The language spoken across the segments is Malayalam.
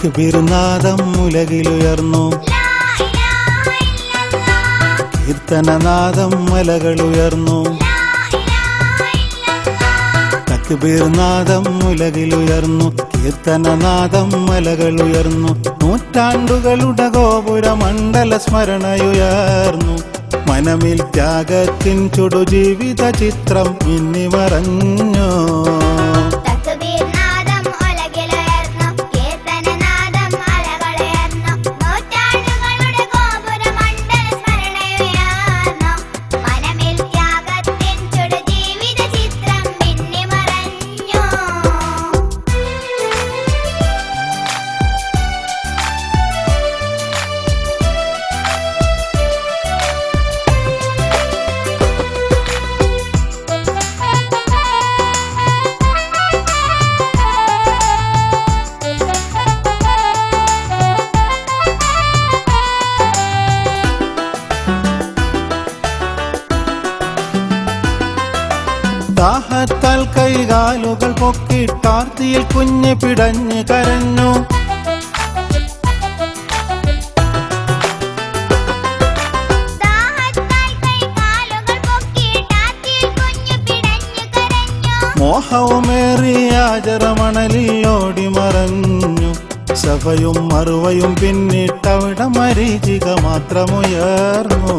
തക്ബീർനാദം ഉലകിലുയർന്നു, കീർത്തനനാദം മലകളുയർന്നു. തക്ബീർനാദം ഉലകിലുയർന്നു, കീർത്തനനാദം മലകളുയർന്നു. നൂറ്റാണ്ടുകളുടെ ഗോപുര മണ്ഡല സ്മരണയുയർന്നു. മനമിൽ ത്യാഗത്തിൻ ചുടു ജീവിത ചിത്രം മിന്നി മറഞ്ഞു. ദാഹത്താൽ കൈകാലുകൾ പൊക്കി കാർത്തിയിൽ കുഞ്ഞ് പിടഞ്ഞ് കരഞ്ഞു. മോഹവുമേറി ഹാജറമണലിൽ ഓടി മറഞ്ഞു. സഫയും മറുവയും പിന്നിട്ടവിടെ മരീചിക മാത്രമുയർന്നു.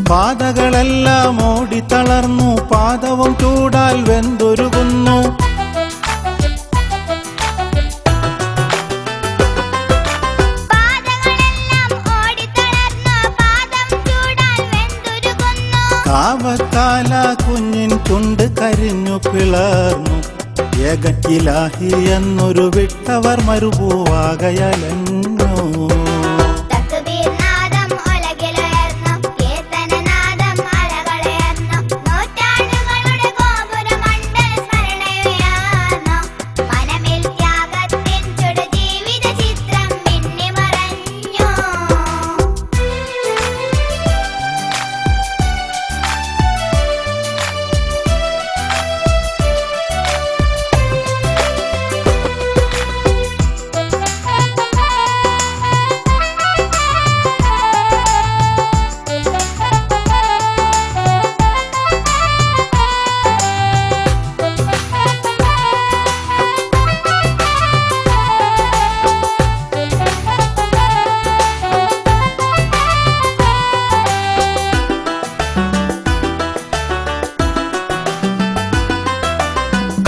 പാതകളെല്ലാം ഓടിത്തളർന്നു, പാദവും ചൂടാൽ വെന്തുരുകുന്നു. കാവത്താല കുഞ്ഞിൻ ചുണ്ട് കരിഞ്ഞു പിളർന്നു. ഏകൻ ഇലാഹി എന്നൊരു വിട്ടവർ മരുഭൂവാകയലഞ്ഞു.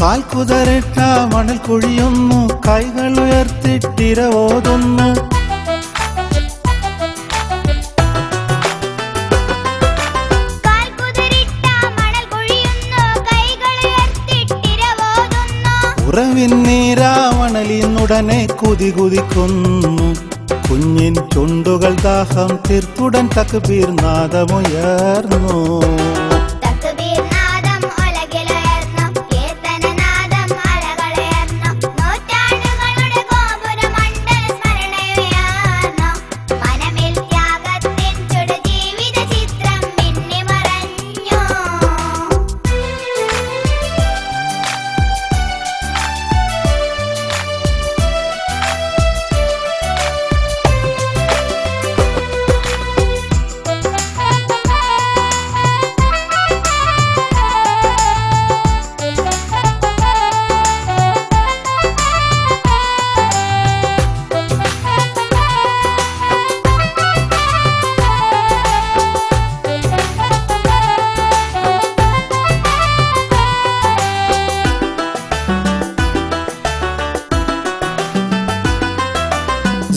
കാൽ കുതറിട്ട മണൽ കുഴിയുന്നു, കൈകൾ ഉയർത്തിട്ടിരവോതുന്നു. ഉറവിൻ നീരാവണലിന്നുടനെ കുതികുതിക്കുന്നു. കുഞ്ഞിൻ ചുണ്ടുകൾ ദാഹം തീർത്തുടൻ തക്ബീർ നാദമുയർന്നു.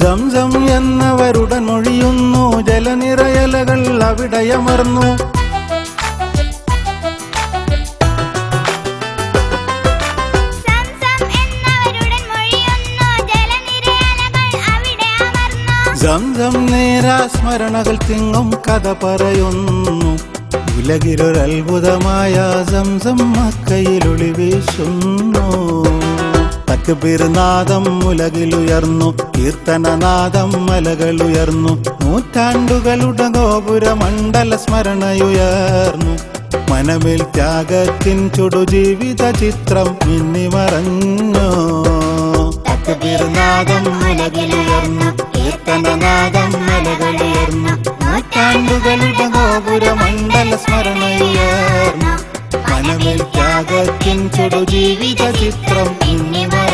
സംസം എന്നവരുടൻ മൊഴിയുന്നു, ജലനിറയലകൾ അവിടെയമർന്നു. സംസം നേരാ സ്മരണകൾ തിങ്ങും കഥ പറയുന്നു. ഉലകിലൊരത്ഭുതമായ സംസം മക്കയിൽ ഒളിവീശുന്നു. തക്ബീർ നാദം ഉലകിലുയർന്നു, കീർത്തനനാദം മലകളുയർന്നു. നൂറ്റാണ്ടുകളുടെ ഗോപുര മണ്ഡല സ്മരണയുയർന്നു. മനമിൽ ത്യാഗത്തിൻ ചുടുജീവിത ചിത്രം മിന്നിമറഞ്ഞു. തക്ബീർ നാദം ഉലകിലുയർന്നു, കീർത്തനനാദം മലകളുയർന്നു. നൂറ്റാണ്ടുകളുടെ ഗോപുര മണ്ഡല സ്മരണയുയർന്നു. മനമിൽ ത്യാഗത്തിൻ ചുടുജീവിത ചിത്രം മിന്നിമറഞ്ഞു.